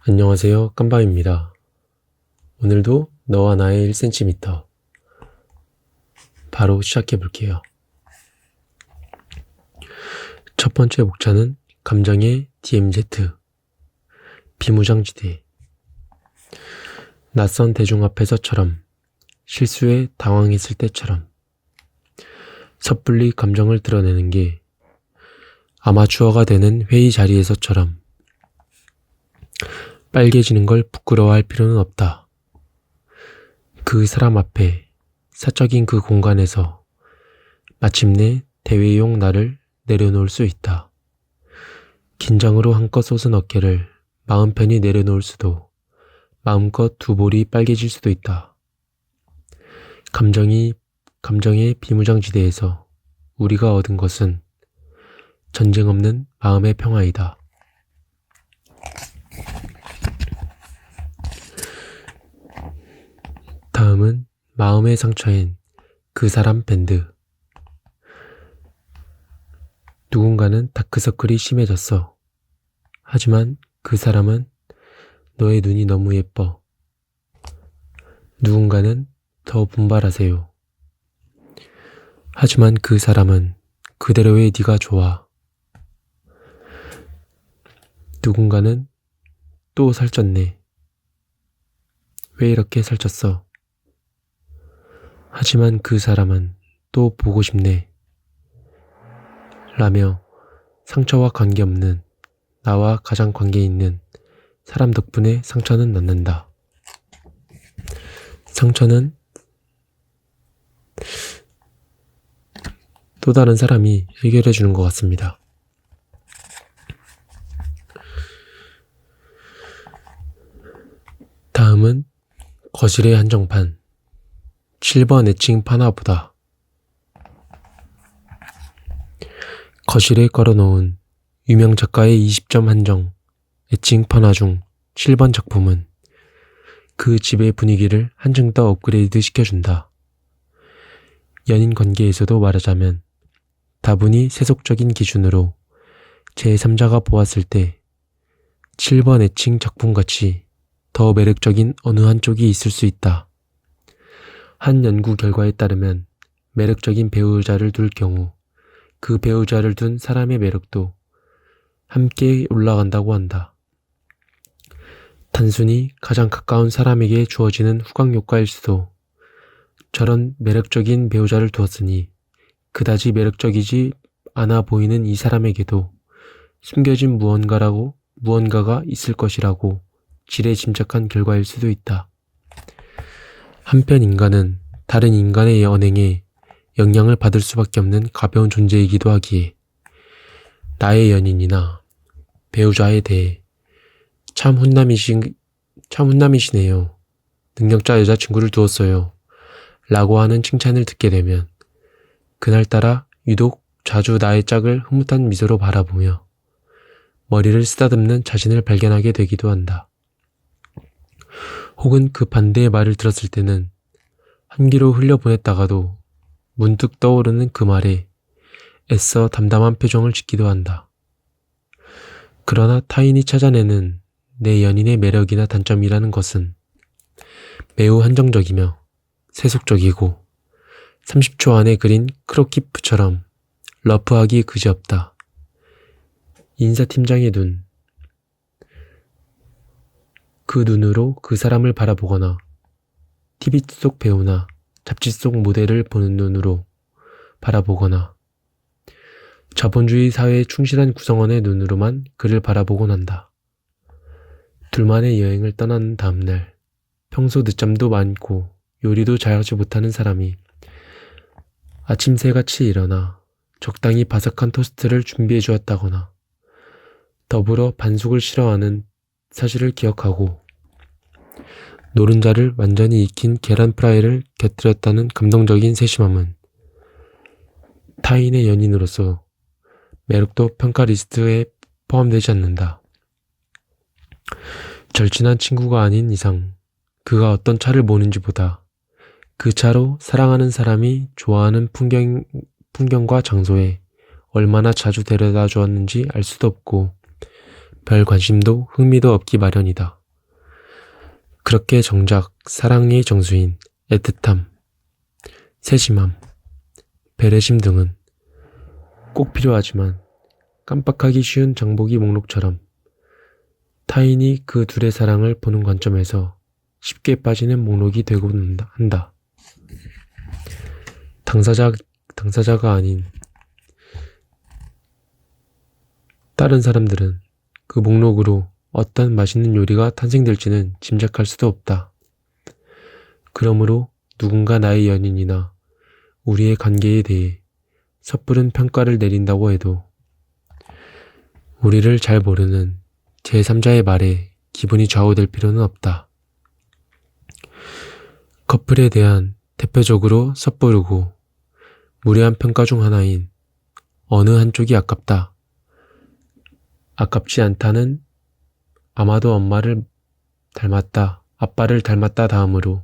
안녕하세요. 깜밤입니다. 오늘도 너와 나의 1cm 바로 시작해 볼게요. 첫 번째 목차는 감정의 DMZ 비무장지대. 낯선 대중 앞에서처럼, 실수에 당황했을 때처럼 섣불리 감정을 드러내는 게 아마추어가 되는 회의 자리에서처럼 빨개지는 걸 부끄러워할 필요는 없다. 그 사람 앞에, 사적인 그 공간에서 마침내 대회용 나를 내려놓을 수 있다. 긴장으로 한껏 솟은 어깨를 마음 편히 내려놓을 수도, 마음껏 두 볼이 빨개질 수도 있다. 감정의 비무장지대에서 우리가 얻은 것은 전쟁 없는 마음의 평화이다. 다음은 마음의 상처인 그 사람 밴드. 누군가는 다크서클이 심해졌어. 하지만 그 사람은 너의 눈이 너무 예뻐. 누군가는 더 분발하세요. 하지만 그 사람은 그대로의 네가 좋아. 누군가는 또 살쪘네. 왜 이렇게 살쪘어? 하지만 그 사람은 또 보고 싶네. 라며 상처와 관계없는, 나와 가장 관계 있는 사람 덕분에 상처는 낫는다. 상처는 또 다른 사람이 해결해 주는 것 같습니다. 다음은 거실의 한정판 7번 애칭 파나보다. 거실에 걸어놓은 유명 작가의 20점 한정 애칭 파나 중 7번 작품은 그 집의 분위기를 한층 더 업그레이드 시켜준다. 연인 관계에서도 말하자면 다분히 세속적인 기준으로 제3자가 보았을 때 7번 애칭 작품같이 더 매력적인 어느 한쪽이 있을 수 있다. 한 연구 결과에 따르면 매력적인 배우자를 둘 경우 그 배우자를 둔 사람의 매력도 함께 올라간다고 한다. 단순히 가장 가까운 사람에게 주어지는 후광 효과일 수도, 저런 매력적인 배우자를 두었으니 그다지 매력적이지 않아 보이는 이 사람에게도 숨겨진 무언가가 있을 것이라고 지레 짐작한 결과일 수도 있다. 한편 인간은 다른 인간의 언행에 영향을 받을 수밖에 없는 가벼운 존재이기도 하기에 나의 연인이나 배우자에 대해 참 훈남이시네요. 능력자 여자친구를 두었어요. 라고 하는 칭찬을 듣게 되면 그날따라 유독 자주 나의 짝을 흐뭇한 미소로 바라보며 머리를 쓰다듬는 자신을 발견하게 되기도 한다. 혹은 그 반대의 말을 들었을 때는 한 귀로 흘려보냈다가도 문득 떠오르는 그 말에 애써 담담한 표정을 짓기도 한다. 그러나 타인이 찾아내는 내 연인의 매력이나 단점이라는 것은 매우 한정적이며 세속적이고 30초 안에 그린 크로키프처럼 러프하기 그지없다. 인사팀장의 눈, 그 눈으로 그 사람을 바라보거나 TV 속 배우나 잡지 속 모델을 보는 눈으로 바라보거나 자본주의 사회에 충실한 구성원의 눈으로만 그를 바라보곤 한다. 둘만의 여행을 떠나는 다음날, 평소 늦잠도 많고 요리도 잘하지 못하는 사람이 아침 새같이 일어나 적당히 바삭한 토스트를 준비해 주었다거나 더불어 반숙을 싫어하는 사실을 기억하고 노른자를 완전히 익힌 계란 프라이를 곁들였다는 감동적인 세심함은 타인의 연인으로서 매력도 평가 리스트에 포함되지 않는다. 절친한 친구가 아닌 이상 그가 어떤 차를 모는지보다 그 차로 사랑하는 사람이 좋아하는 풍경과 장소에 얼마나 자주 데려다 주었는지 알 수도 없고 별 관심도 흥미도 없기 마련이다. 그렇게 정작 사랑의 정수인 애틋함, 세심함, 배려심 등은 꼭 필요하지만 깜빡하기 쉬운 장보기 목록처럼 타인이 그 둘의 사랑을 보는 관점에서 쉽게 빠지는 목록이 되곤 한다. 당사자가 아닌 다른 사람들은 그 목록으로 어떤 맛있는 요리가 탄생될지는 짐작할 수도 없다. 그러므로 누군가 나의 연인이나 우리의 관계에 대해 섣부른 평가를 내린다고 해도 우리를 잘 모르는 제3자의 말에 기분이 좌우될 필요는 없다. 커플에 대한 대표적으로 섣부르고 무례한 평가 중 하나인 어느 한쪽이 아깝다. 아깝지 않다는 아마도 엄마를 닮았다, 아빠를 닮았다 다음으로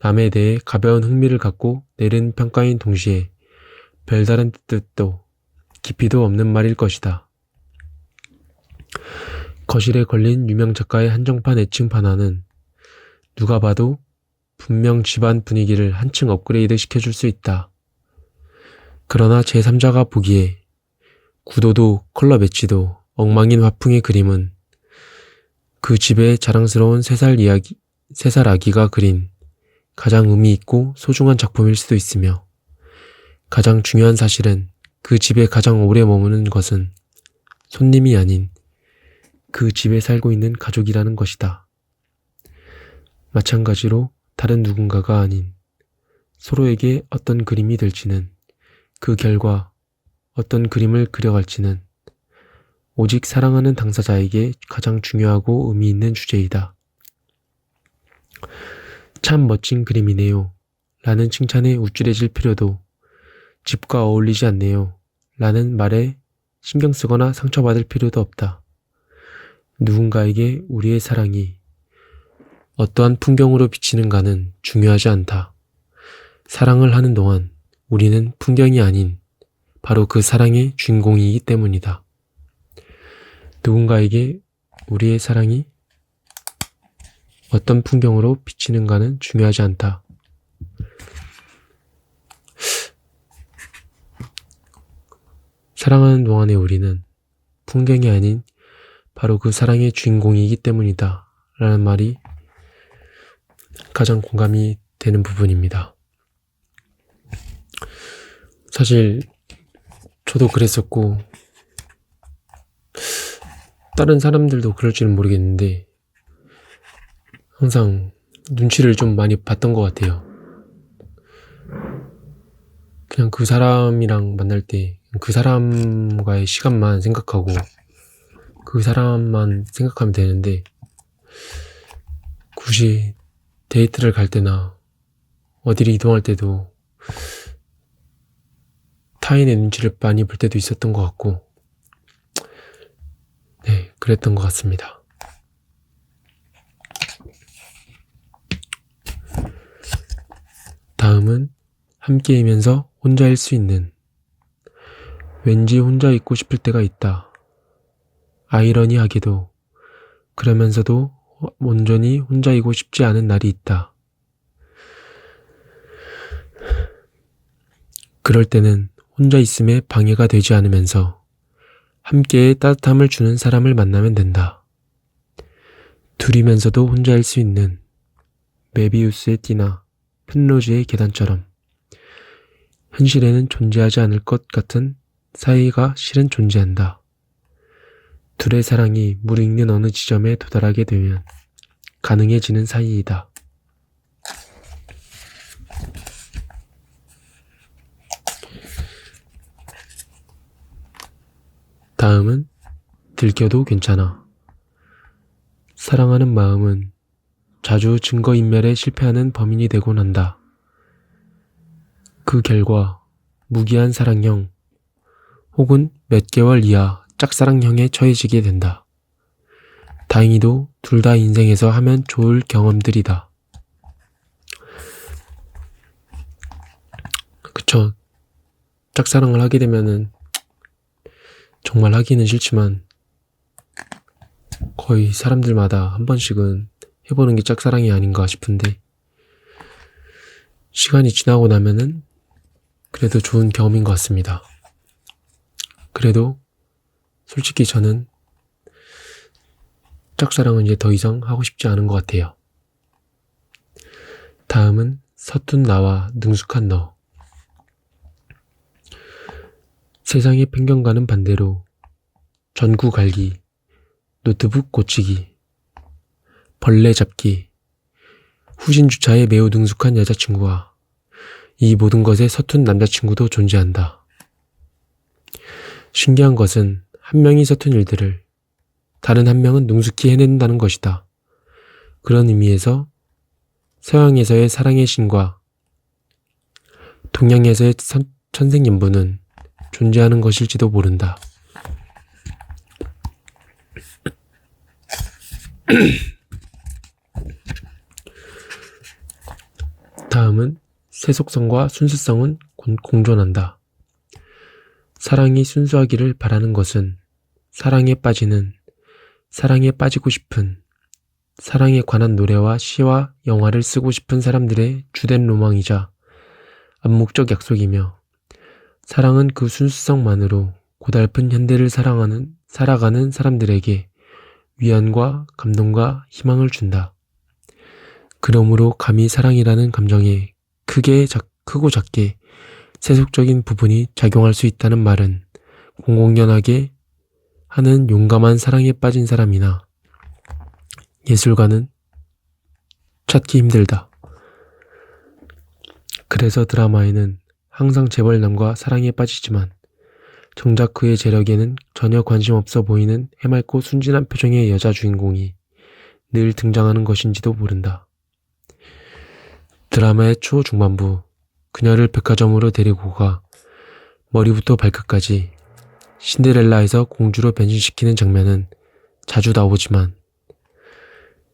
남에 대해 가벼운 흥미를 갖고 내린 평가인 동시에 별다른 뜻도 깊이도 없는 말일 것이다. 거실에 걸린 유명 작가의 한정판 애칭판 하나는 누가 봐도 분명 집안 분위기를 한층 업그레이드 시켜줄 수 있다. 그러나 제3자가 보기에 구도도 컬러 매치도 엉망인 화풍의 그림은 그 집의 자랑스러운 3살 아기가 그린 가장 의미 있고 소중한 작품일 수도 있으며 가장 중요한 사실은 그 집에 가장 오래 머무는 것은 손님이 아닌 그 집에 살고 있는 가족이라는 것이다. 마찬가지로 다른 누군가가 아닌 서로에게 어떤 그림이 될지는 그 결과 어떤 그림을 그려갈지는 오직 사랑하는 당사자에게 가장 중요하고 의미 있는 주제이다. 참 멋진 그림이네요. 라는 칭찬에 우쭐해질 필요도 집과 어울리지 않네요. 라는 말에 신경 쓰거나 상처받을 필요도 없다. 누군가에게 우리의 사랑이 어떠한 풍경으로 비치는가는 중요하지 않다. 사랑을 하는 동안 우리는 풍경이 아닌 바로 그 사랑의 주인공이기 때문이다. 누군가에게 우리의 사랑이 어떤 풍경으로 비치는가는 중요하지 않다. 사랑하는 동안의 우리는 풍경이 아닌 바로 그 사랑의 주인공이기 때문이다. 라는 말이 가장 공감이 되는 부분입니다. 사실 저도 그랬었고 다른 사람들도 그럴지는 모르겠는데 항상 눈치를 좀 많이 봤던 것 같아요. 그냥 그 사람이랑 만날 때 그 사람과의 시간만 생각하고 그 사람만 생각하면 되는데 굳이 데이트를 갈 때나 어디를 이동할 때도 타인의 눈치를 많이 볼 때도 있었던 것 같고 네, 그랬던 것 같습니다. 다음은 함께이면서 혼자일 수 있는 왠지 혼자 있고 싶을 때가 있다. 아이러니하게도 그러면서도 온전히 혼자이고 싶지 않은 날이 있다. 그럴 때는 혼자 있음에 방해가 되지 않으면서 함께의 따뜻함을 주는 사람을 만나면 된다. 둘이면서도 혼자일 수 있는 메비우스의 띠나 펜로즈의 계단처럼 현실에는 존재하지 않을 것 같은 사이가 실은 존재한다. 둘의 사랑이 무르익는 어느 지점에 도달하게 되면 가능해지는 사이이다. 다음은 들켜도 괜찮아. 사랑하는 마음은 자주 증거인멸에 실패하는 범인이 되곤 한다. 그 결과 무기한 사랑형 혹은 몇 개월 이하 짝사랑형에 처해지게 된다. 다행히도 둘 다 인생에서 하면 좋을 경험들이다. 그쵸. 짝사랑을 하게 되면은 정말 하기는 싫지만 거의 사람들마다 한 번씩은 해보는 게 짝사랑이 아닌가 싶은데, 시간이 지나고 나면은 그래도 좋은 경험인 것 같습니다. 그래도 솔직히 저는 짝사랑은 이제 더 이상 하고 싶지 않은 것 같아요. 다음은 서툰 나와 능숙한 너. 세상의 편견과는 반대로 전구 갈기, 노트북 고치기, 벌레 잡기, 후진 주차에 매우 능숙한 여자친구와 이 모든 것에 서툰 남자친구도 존재한다. 신기한 것은 한 명이 서툰 일들을 다른 한 명은 능숙히 해낸다는 것이다. 그런 의미에서 서양에서의 사랑의 신과 동양에서의 천생연분은 존재하는 것일지도 모른다. 다음은 세속성과 순수성은 공존한다. 사랑이 순수하기를 바라는 것은 사랑에 빠지는, 사랑에 빠지고 싶은, 사랑에 관한 노래와 시와 영화를 쓰고 싶은 사람들의 주된 로망이자 암묵적 약속이며, 사랑은 그 순수성만으로 고달픈 현대를 살아가는 사람들에게 위안과 감동과 희망을 준다. 그러므로 감히 사랑이라는 감정에 크고 작게 세속적인 부분이 작용할 수 있다는 말은 공공연하게 하는 용감한 사랑에 빠진 사람이나 예술가는 찾기 힘들다. 그래서 드라마에는 항상 재벌남과 사랑에 빠지지만 정작 그의 재력에는 전혀 관심 없어 보이는 해맑고 순진한 표정의 여자 주인공이 늘 등장하는 것인지도 모른다. 드라마의 초중반부 그녀를 백화점으로 데리고 가 머리부터 발끝까지 신데렐라에서 공주로 변신시키는 장면은 자주 나오지만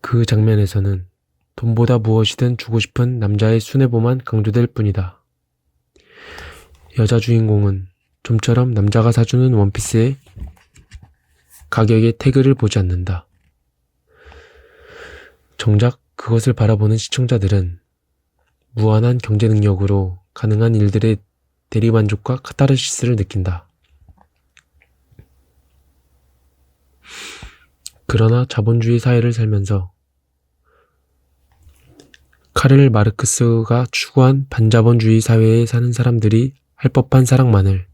그 장면에서는 돈보다 무엇이든 주고 싶은 남자의 순애보만 강조될 뿐이다. 여자 주인공은 좀처럼 남자가 사주는 원피스의 가격의 태그를 보지 않는다. 정작 그것을 바라보는 시청자들은 무한한 경제 능력으로 가능한 일들의 대리만족과 카타르시스를 느낀다. 그러나 자본주의 사회를 살면서 카를 마르크스가 추구한 반자본주의 사회에 사는 사람들이 할 법한 사랑만을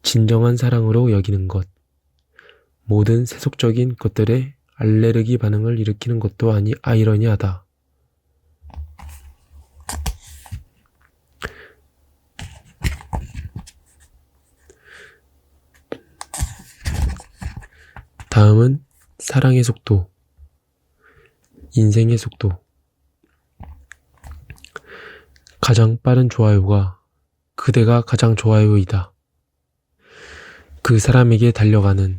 진정한 사랑으로 여기는 것, 모든 세속적인 것들에 알레르기 반응을 일으키는 것도 아이러니하다. 다음은 사랑의 속도, 인생의 속도. 가장 빠른 좋아요가 그대가 가장 좋아요이다. 그 사람에게 달려가는,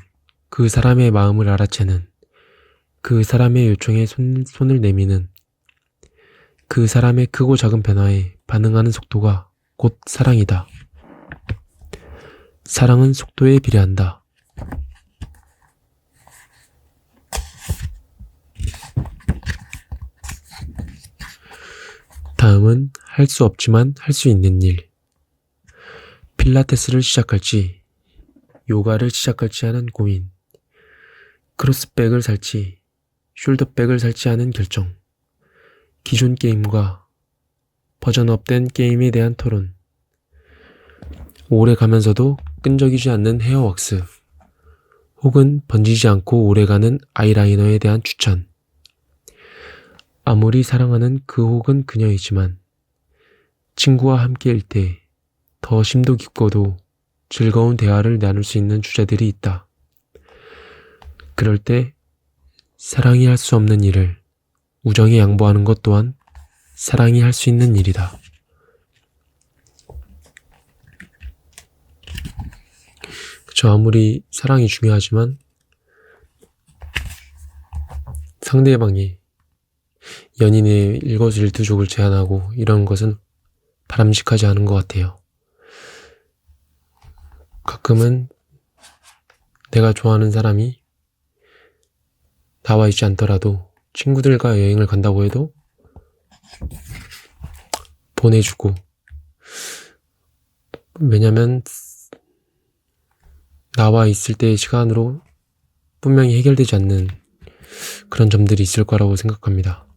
그 사람의 마음을 알아채는, 그 사람의 요청에 손을 내미는, 그 사람의 크고 작은 변화에 반응하는 속도가 곧 사랑이다. 사랑은 속도에 비례한다. 다음은 할 수 없지만 할 수 있는 일. 필라테스를 시작할지, 요가를 시작할지 하는 고민. 크로스백을 살지, 숄더백을 살지 하는 결정. 기존 게임과 버전업된 게임에 대한 토론. 오래 가면서도 끈적이지 않는 헤어왁스. 혹은 번지지 않고 오래가는 아이라이너에 대한 추천. 아무리 사랑하는 그 혹은 그녀이지만 친구와 함께일 때 더 심도 깊고도 즐거운 대화를 나눌 수 있는 주제들이 있다. 그럴 때 사랑이 할 수 없는 일을 우정에 양보하는 것 또한 사랑이 할 수 있는 일이다. 그쵸, 아무리 사랑이 중요하지만 상대방이 연인의 일거수일투족을 제한하고 이런 것은 바람직하지 않은 것 같아요. 가끔은 내가 좋아하는 사람이 나와 있지 않더라도 친구들과 여행을 간다고 해도 보내주고, 왜냐면 나와 있을 때의 시간으로 분명히 해결되지 않는 그런 점들이 있을 거라고 생각합니다.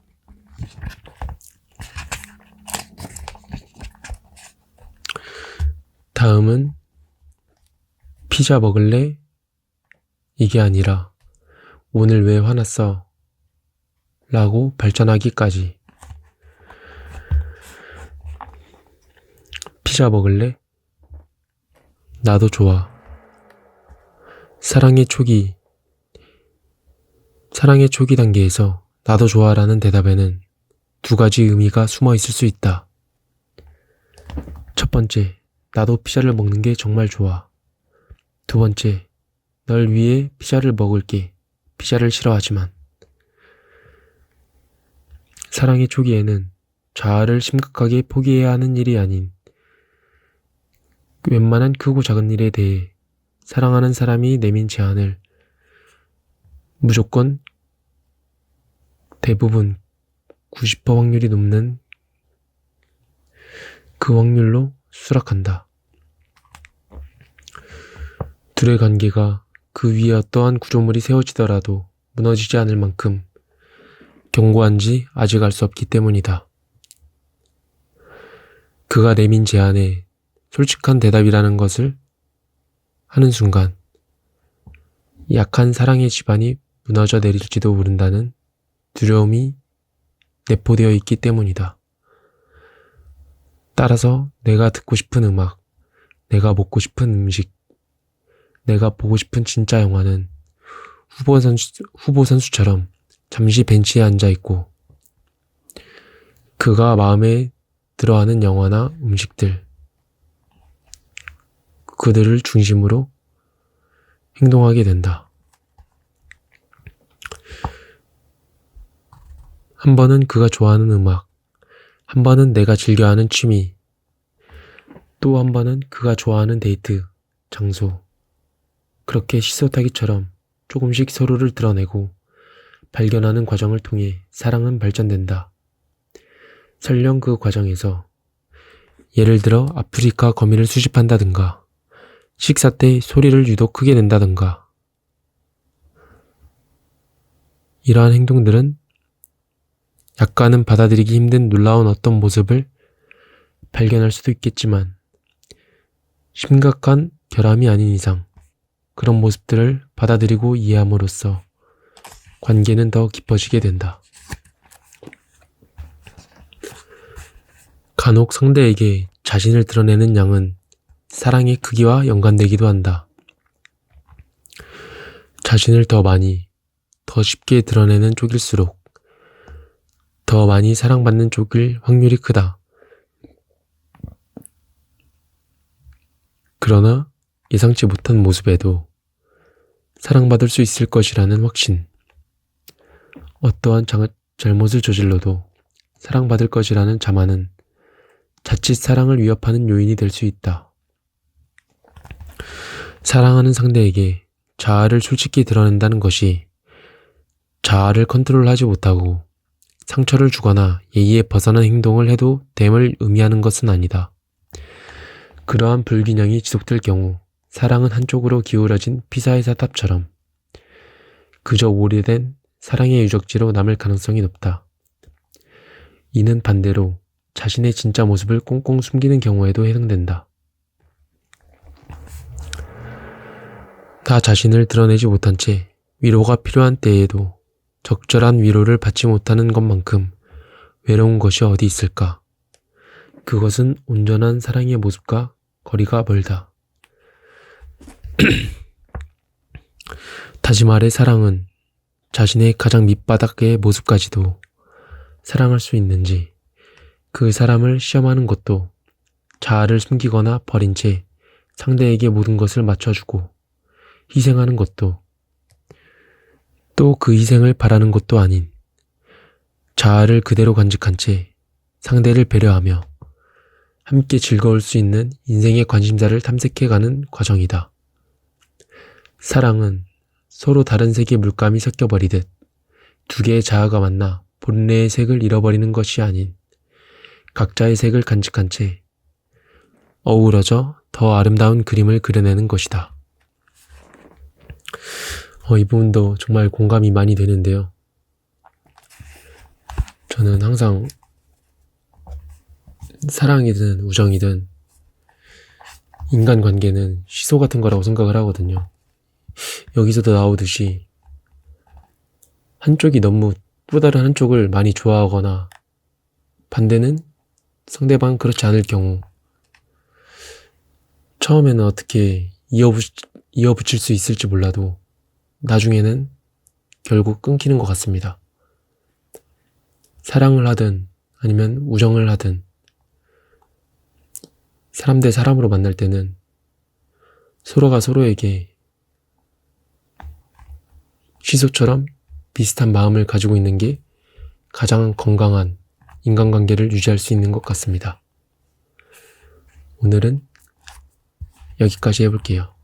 다음은 피자 먹을래? 이게 아니라 오늘 왜 화났어? 라고 발전하기까지. 피자 먹을래? 나도 좋아. 사랑의 초기 단계에서 나도 좋아라는 대답에는 두 가지 의미가 숨어 있을 수 있다. 첫 번째, 나도 피자를 먹는 게 정말 좋아. 두 번째, 널 위해 피자를 먹을게. 피자를 싫어하지만. 사랑의 초기에는 자아를 심각하게 포기해야 하는 일이 아닌 웬만한 크고 작은 일에 대해 사랑하는 사람이 내민 제안을 무조건 대부분 90% 확률이 넘는 그 확률로 수락한다. 둘의 관계가 그 위에 어떠한 구조물이 세워지더라도 무너지지 않을 만큼 견고한지 아직 알 수 없기 때문이다. 그가 내민 제안에 솔직한 대답이라는 것을 하는 순간 약한 사랑의 지반이 무너져 내릴지도 모른다는 두려움이 내포되어 있기 때문이다. 따라서 내가 듣고 싶은 음악, 내가 먹고 싶은 음식, 내가 보고 싶은 진짜 영화는 후보 선수처럼 잠시 벤치에 앉아있고 그가 마음에 들어하는 영화나 음식들, 그들을 중심으로 행동하게 된다. 한 번은 그가 좋아하는 음악, 한 번은 내가 즐겨하는 취미, 또 한 번은 그가 좋아하는 데이트, 장소. 그렇게 시소타기처럼 조금씩 서로를 드러내고 발견하는 과정을 통해 사랑은 발전된다. 설령 그 과정에서 예를 들어 아프리카 거미를 수집한다든가 식사 때 소리를 유독 크게 낸다든가 이러한 행동들은 약간은 받아들이기 힘든 놀라운 어떤 모습을 발견할 수도 있겠지만 심각한 결함이 아닌 이상 그런 모습들을 받아들이고 이해함으로써 관계는 더 깊어지게 된다. 간혹 상대에게 자신을 드러내는 양은 사랑의 크기와 연관되기도 한다. 자신을 더 많이, 더 쉽게 드러내는 쪽일수록 더 많이 사랑받는 쪽일 확률이 크다. 그러나 예상치 못한 모습에도 사랑받을 수 있을 것이라는 확신, 어떠한 잘못을 저질러도 사랑받을 것이라는 자만은 자칫 사랑을 위협하는 요인이 될 수 있다. 사랑하는 상대에게 자아를 솔직히 드러낸다는 것이 자아를 컨트롤하지 못하고 상처를 주거나 예의에 벗어난 행동을 해도 됨을 의미하는 것은 아니다. 그러한 불균형이 지속될 경우 사랑은 한쪽으로 기울어진 피사의 사탑처럼 그저 오래된 사랑의 유적지로 남을 가능성이 높다. 이는 반대로 자신의 진짜 모습을 꽁꽁 숨기는 경우에도 해당된다. 나 자신을 드러내지 못한 채 위로가 필요한 때에도 적절한 위로를 받지 못하는 것만큼 외로운 것이 어디 있을까? 그것은 온전한 사랑의 모습과 거리가 멀다. 다시 말해 사랑은 자신의 가장 밑바닥의 모습까지도 사랑할 수 있는지 그 사람을 시험하는 것도 자아를 숨기거나 버린 채 상대에게 모든 것을 맞춰주고 희생하는 것도 또 그 희생을 바라는 것도 아닌 자아를 그대로 간직한 채 상대를 배려하며 함께 즐거울 수 있는 인생의 관심사를 탐색해가는 과정이다. 사랑은 서로 다른 색의 물감이 섞여버리듯 두 개의 자아가 만나 본래의 색을 잃어버리는 것이 아닌 각자의 색을 간직한 채 어우러져 더 아름다운 그림을 그려내는 것이다. 이 부분도 정말 공감이 많이 되는데요. 저는 항상 사랑이든 우정이든 인간관계는 시소 같은 거라고 생각을 하거든요. 여기서도 나오듯이 한쪽이 너무 또 다른 한쪽을 많이 좋아하거나 반대는 상대방 그렇지 않을 경우 처음에는 어떻게 이어붙일 수 있을지 몰라도 나중에는 결국 끊기는 것 같습니다. 사랑을 하든 아니면 우정을 하든 사람 대 사람으로 만날 때는 서로가 서로에게 시소처럼 비슷한 마음을 가지고 있는 게 가장 건강한 인간관계를 유지할 수 있는 것 같습니다. 오늘은 여기까지 해볼게요.